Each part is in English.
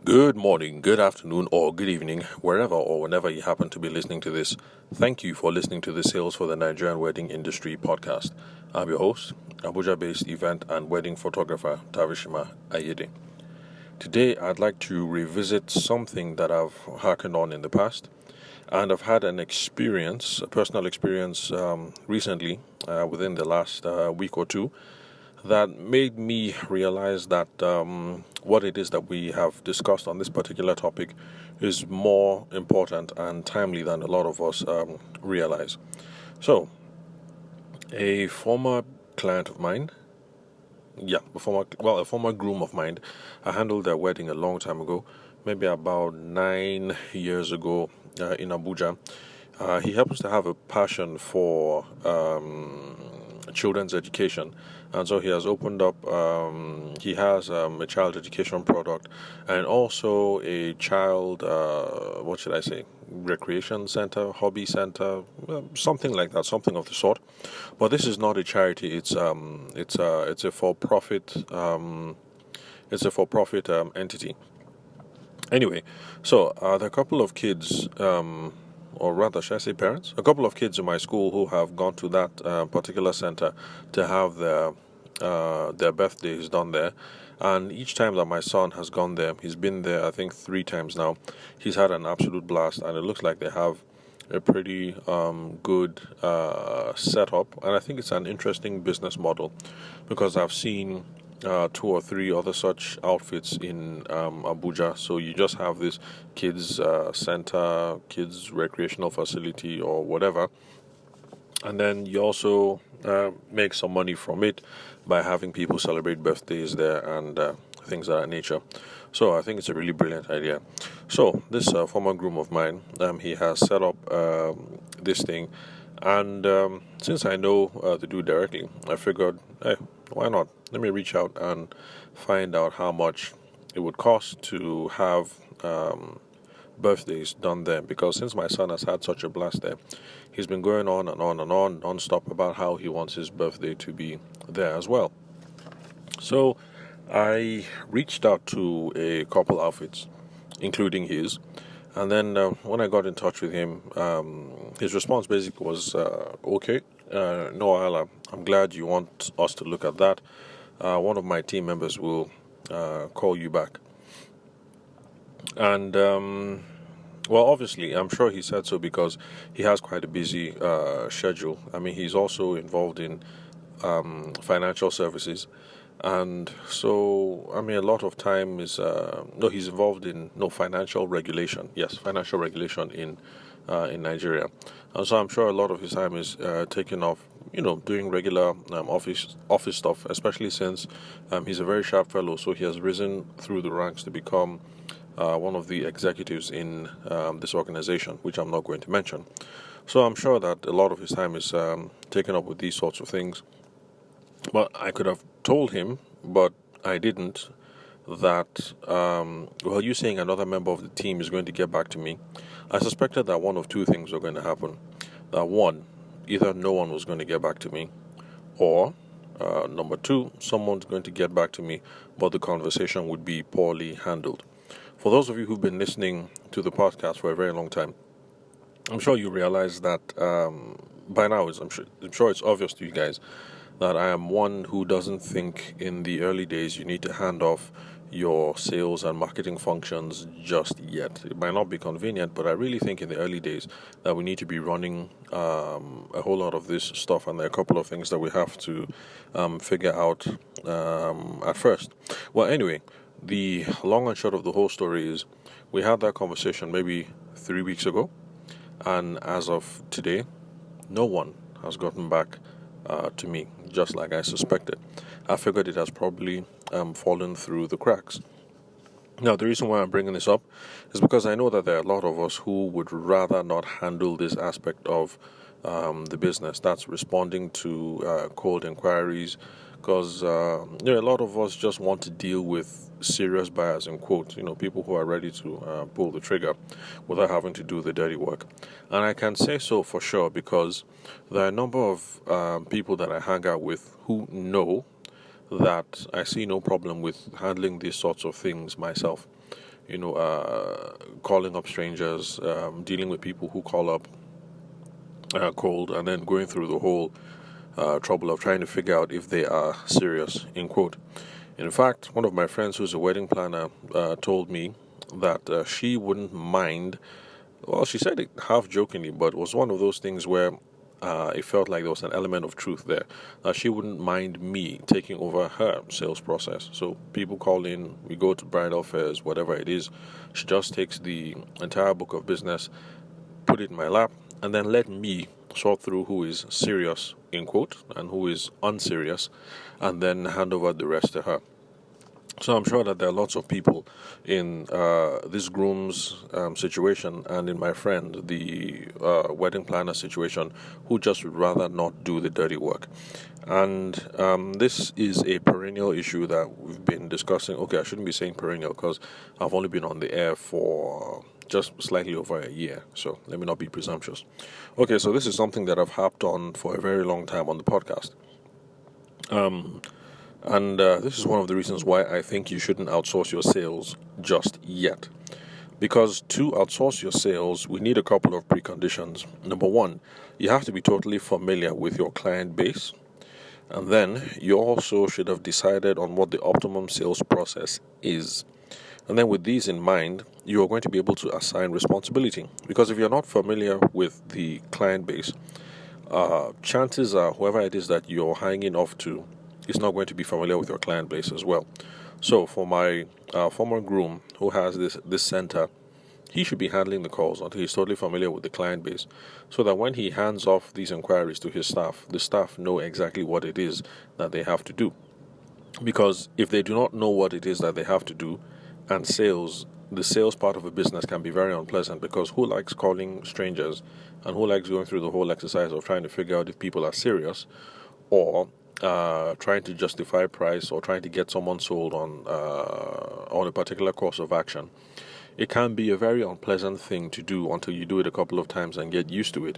Good morning, good afternoon, or good evening, wherever or whenever you happen to be listening to this. Thank you for listening to the Sales for the Nigerian Wedding Industry podcast. I'm your host, Abuja based event and wedding photographer Tavishima Ayede. Today, I'd like to revisit something that I've harkened on in the past, and I've had an experience, a personal experience recently, within the last week or two, that made me realize that what it is that we have discussed on this particular topic is more important and timely than a lot of us realize. So, a former client of mine, a former groom of mine, I handled their wedding a long time ago, maybe about 9 years ago in Abuja. He happens to have a passion for children's education, and so he has opened up. He has a child education product, and also a child. What should I say? Recreation center, hobby center, something like that, something of the sort. But this is not a charity. It's a for profit. It's a for profit entity. Anyway, so there are a couple of kids, or rather, should I say parents? A couple of kids in my school who have gone to that particular center to have their birthdays done there. And each time that my son has gone there, he's been there, I think, 3 times now. He's had an absolute blast, and it looks like they have a pretty good setup. And I think it's an interesting business model because I've seen 2 or 3 other such outfits in Abuja. So you just have this kids center, kids recreational facility, or whatever, and then you also make some money from it by having people celebrate birthdays there and things of that nature. So I think it's a really brilliant idea. So this former groom of mine, he has set up this thing, and since I know the dude directly, I figured, hey, why not? Let me reach out and find out how much it would cost to have birthdays done there. Because since my son has had such a blast there, he's been going on and on and on non-stop about how he wants his birthday to be there as well. So I reached out to a couple outfits, including his, and then when I got in touch with him, his response basically was, okay, no, Ala, I'm glad you want us to look at that. One of my team members will call you back. And, well, obviously, I'm sure he said so because he has quite a busy schedule. I mean, he's also involved in financial services. And so, I mean, a lot of time is, he's involved in, financial regulation. Yes, financial regulation in Nigeria. And so I'm sure a lot of his time is taken off, doing regular office stuff, especially since he's a very sharp fellow. So he has risen through the ranks to become one of the executives in this organization, which I'm not going to mention. So I'm sure that a lot of his time is taken up with these sorts of things. But I could have told him, but I didn't, that, you saying another member of the team is going to get back to me, I suspected that one of two things were going to happen. That one, either no one was going to get back to me, or number two, someone's going to get back to me, but the conversation would be poorly handled. For those of you who've been listening to the podcast for a very long time, I'm sure you realize that by now, I'm sure it's obvious to you guys that I am one who doesn't think in the early days you need to hand off your sales and marketing functions just yet. It might not be convenient, but I really think in the early days that we need to be running a whole lot of this stuff, and there are a couple of things that we have to figure out at first. Well, anyway, the long and short of the whole story is we had that conversation maybe 3 weeks ago, and as of today, no one has gotten back to me, just like I suspected. I figured it has probably fallen through the cracks. Now, the reason why I'm bringing this up is because I know that there are a lot of us who would rather not handle this aspect of the business. That's responding to cold inquiries, because a lot of us just want to deal with serious buyers, in quote, people who are ready to pull the trigger without having to do the dirty work. And I can say so for sure because there are a number of people that I hang out with who know that I see no problem with handling these sorts of things myself. calling up strangers, dealing with people who call up cold, and then going through the whole trouble of trying to figure out if they are serious, in quote. In fact, one of my friends who's a wedding planner told me that she wouldn't mind. Well, she said it half jokingly, but it was one of those things where it felt like there was an element of truth there. She wouldn't mind me taking over her sales process. So people call in, we go to bridal fairs, whatever it is. She just takes the entire book of business, put it in my lap, and then let me sort through who is serious, in quote, and who is unserious, and then hand over the rest to her. So I'm sure that there are lots of people in this groom's situation and in my friend, the wedding planner situation, who just would rather not do the dirty work. And this is a perennial issue that we've been discussing. Okay, I shouldn't be saying perennial because I've only been on the air for just slightly over a year, so let me not be presumptuous. Okay, so this is something that I've harped on for a very long time on the podcast. And this is one of the reasons why I think you shouldn't outsource your sales just yet. Because to outsource your sales, we need a couple of preconditions. Number one, you have to be totally familiar with your client base. And then you also should have decided on what the optimum sales process is. And then with these in mind, you are going to be able to assign responsibility. Because if you're not familiar with the client base, chances are whoever it is that you're hanging off to is not going to be familiar with your client base as well. So for my former groom who has this center, he should be handling the calls until he's totally familiar with the client base, so that when he hands off these inquiries to his staff, the staff know exactly what it is that they have to do. Because if they do not know what it is that they have to do, and the sales part of a business can be very unpleasant, because who likes calling strangers and who likes going through the whole exercise of trying to figure out if people are serious or trying to justify price or trying to get someone sold on a particular course of action. It can be a very unpleasant thing to do until you do it a couple of times and get used to it.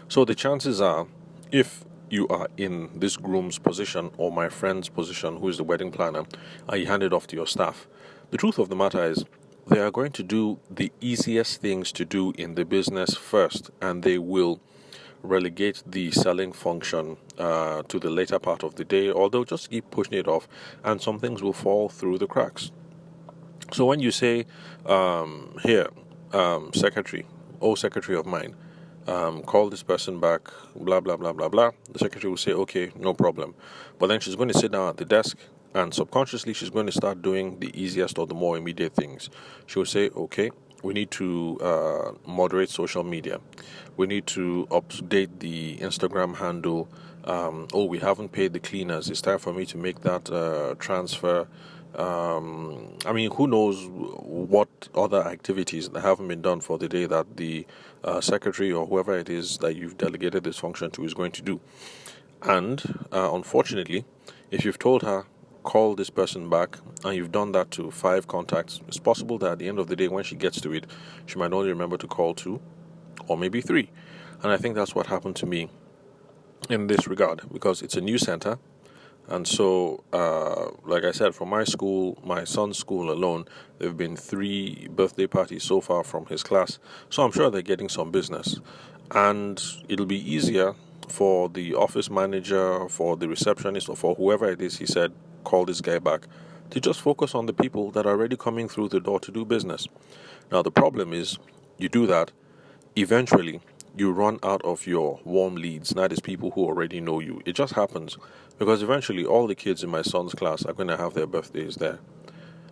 So the chances are, if you are in this groom's position or my friend's position, who is the wedding planner, and you hand it off to your staff, the truth of the matter is they are going to do the easiest things to do in the business first, and they will relegate the selling function to the later part of the day, or they'll just keep pushing it off, and some things will fall through the cracks. So when you say, secretary of mine, call this person back, blah, blah, blah, blah, blah, the secretary will say, okay, no problem. But then she's going to sit down at the desk, and subconsciously she's going to start doing the easiest or the more immediate things. She will say, okay, we need to moderate social media. We need to update the Instagram handle. We haven't paid the cleaners. It's time for me to make that transfer. Who knows what other activities that haven't been done for the day that the secretary or whoever it is that you've delegated this function to is going to do. And unfortunately, if you've told her, call this person back, and you've done that to 5 contacts, it's possible that at the end of the day, when she gets to it, she might only remember to call 2 or maybe 3. And I think that's what happened to me in this regard, because it's a new center. And so, like I said, for my school, my son's school alone, there have been 3 birthday parties so far from his class. So I'm sure they're getting some business. And it'll be easier for the office manager, for the receptionist, or for whoever it is he said, call this guy back, to just focus on the people that are already coming through the door to do business. Now, the problem is, you do that, eventually you run out of your warm leads, that is people who already know you. It just happens because eventually all the kids in my son's class are going to have their birthdays there.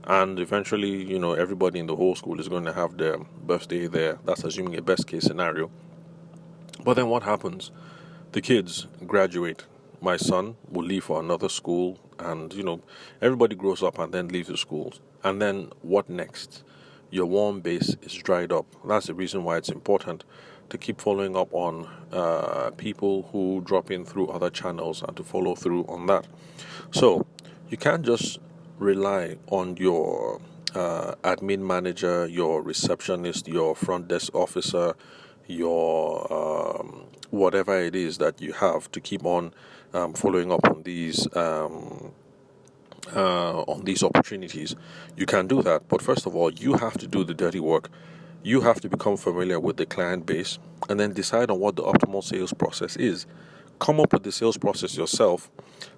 And eventually, everybody in the whole school is going to have their birthday there. That's assuming a best case scenario. But then what happens? The kids graduate. My son will leave for another school, and, everybody grows up and then leaves the schools. And then what next? Your warm base is dried up. That's the reason why it's important to keep following up on people who drop in through other channels and to follow through on that. So you can't just rely on your admin manager, your receptionist, your front desk officer, your whatever it is that you have to keep on following up on these on these opportunities, you can do that. But first of all, you have to do the dirty work. You have to become familiar with the client base and then decide on what the optimal sales process is. Come up with the sales process yourself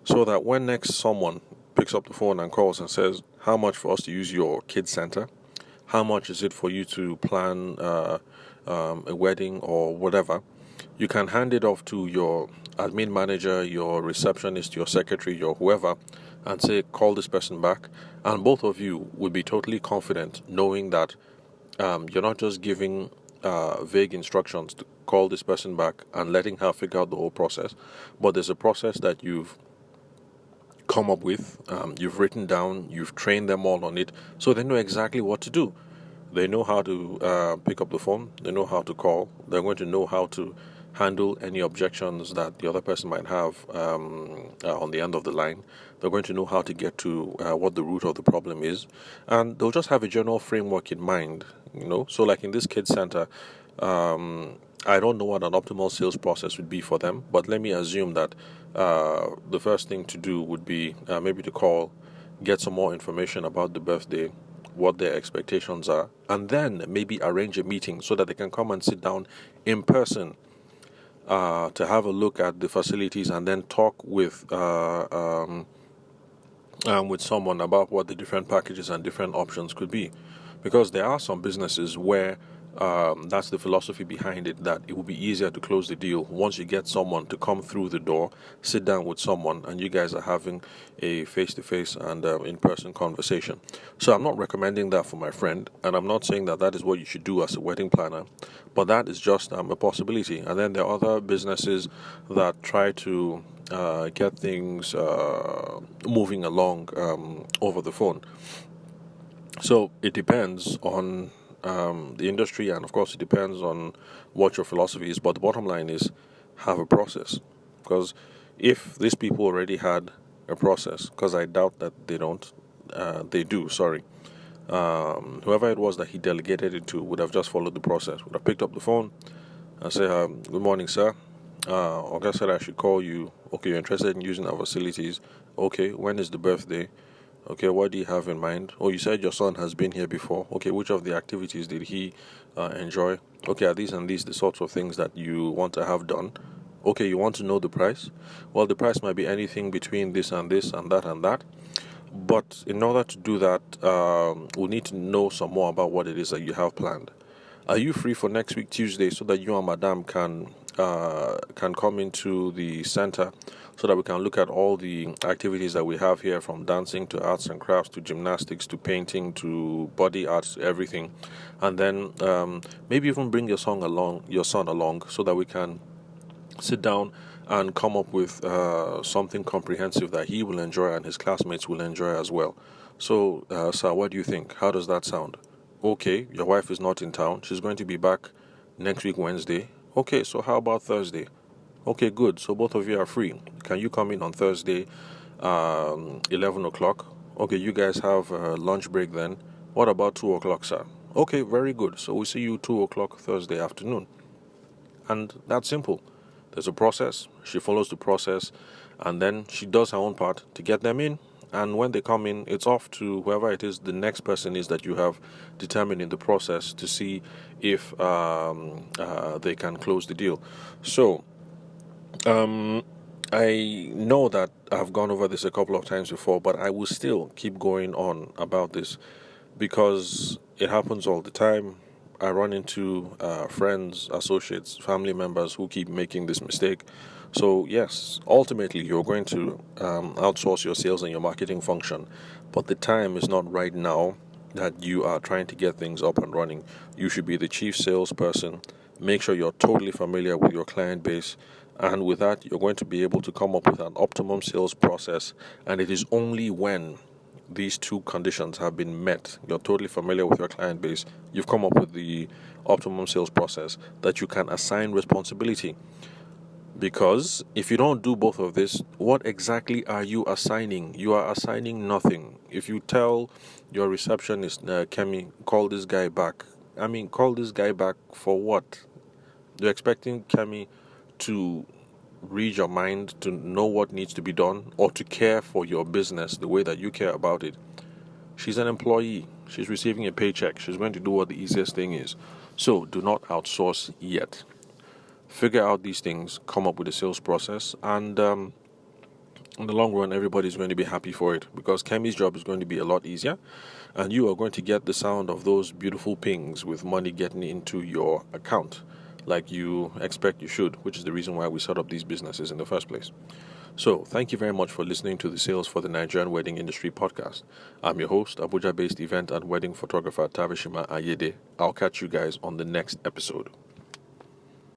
so that when next someone picks up the phone and calls and says, how much for us to use your kids center? How much is it for you to plan a wedding or whatever? You can hand it off to your admin manager, your receptionist, your secretary, your whoever, and say, call this person back. And both of you will be totally confident knowing that you're not just giving vague instructions to call this person back and letting her figure out the whole process, but there's a process that you've come up with, you've written down, you've trained them all on it, so they know exactly what to do. They know how to pick up the phone, they know how to call, they're going to know how to handle any objections that the other person might have on the end of the line. They're going to know how to get to what the root of the problem is, and they'll just have a general framework in mind, So, like in this kids center, I don't know what an optimal sales process would be for them, but let me assume that the first thing to do would be maybe to call, get some more information about the birthday, what their expectations are, and then maybe arrange a meeting so that they can come and sit down in person to have a look at the facilities and then talk with someone about what the different packages and different options could be. Because there are some businesses where that's the philosophy behind it, that it will be easier to close the deal once you get someone to come through the door, sit down with someone, and you guys are having a face-to-face and in-person conversation. So I'm not recommending that for my friend, and I'm not saying that that is what you should do as a wedding planner, but that is just a possibility. And then there are other businesses that try to get things moving along over the phone. So it depends on the industry, and of course it depends on what your philosophy is, but the bottom line is have a process. Because if these people already had a process, because I doubt that they do, whoever it was that he delegated it to would have just followed the process, would have picked up the phone and say, good morning, sir. August said I should call you. Okay, you're interested in using our facilities. Okay, when is the birthday? Okay, what do you have in mind? Oh, you said your son has been here before. Okay, which of the activities did he enjoy? Okay, are these and these the sorts of things that you want to have done? Okay, you want to know the price? Well, the price might be anything between this and this and that and that. But in order to do that, we need to know some more about what it is that you have planned. Are you free for next week Tuesday so that you and Madame can come into the center so that we can look at all the activities that we have here, from dancing to arts and crafts to gymnastics to painting to body arts, everything, and then maybe even bring your son along so that we can sit down and come up with something comprehensive that he will enjoy and his classmates will enjoy as well. So, sir, what do you think? How does that sound? Okay, your wife is not in town. She's going to be back next week, Wednesday. Okay, so how about Thursday? Okay, good. So both of you are free. Can you come in on Thursday, 11 o'clock? Okay, you guys have a lunch break then. What about 2 o'clock, sir? Okay, very good. So we'll see you 2 o'clock Thursday afternoon. And that's simple. There's a process. She follows the process, and then she does her own part to get them in. And when they come in, it's off to whoever it is the next person is that you have determined in the process to see if they can close the deal. So, I know that I've gone over this a couple of times before, but I will still keep going on about this because it happens all the time. I run into friends, associates, family members who keep making this mistake. So yes, ultimately you're going to outsource your sales and your marketing function, but the time is not right now that you are trying to get things up and running. You should be the chief salesperson. Make sure you're totally familiar with your client base, and with that you're going to be able to come up with an optimum sales process. And it is only when these two conditions have been met, you're totally familiar with your client base, you've come up with the optimum sales process, that you can assign responsibility. Because if you don't do both of this, what exactly are you assigning? You are assigning nothing. If you tell your receptionist, Kemi, call this guy back. I mean, call this guy back for what? You're expecting Kemi to read your mind, to know what needs to be done, or to care for your business the way that you care about it. She's an employee. She's receiving a paycheck. She's going to do what the easiest thing is. So do not outsource yet. Figure out these things, come up with a sales process, and in the long run, everybody's going to be happy for it, because Kemi's job is going to be a lot easier, and you are going to get the sound of those beautiful pings with money getting into your account like you expect you should, which is the reason why we set up these businesses in the first place. So, thank you very much for listening to the Sales for the Nigerian Wedding Industry podcast. I'm your host, Abuja-based event and wedding photographer Tavishima Ayede. I'll catch you guys on the next episode.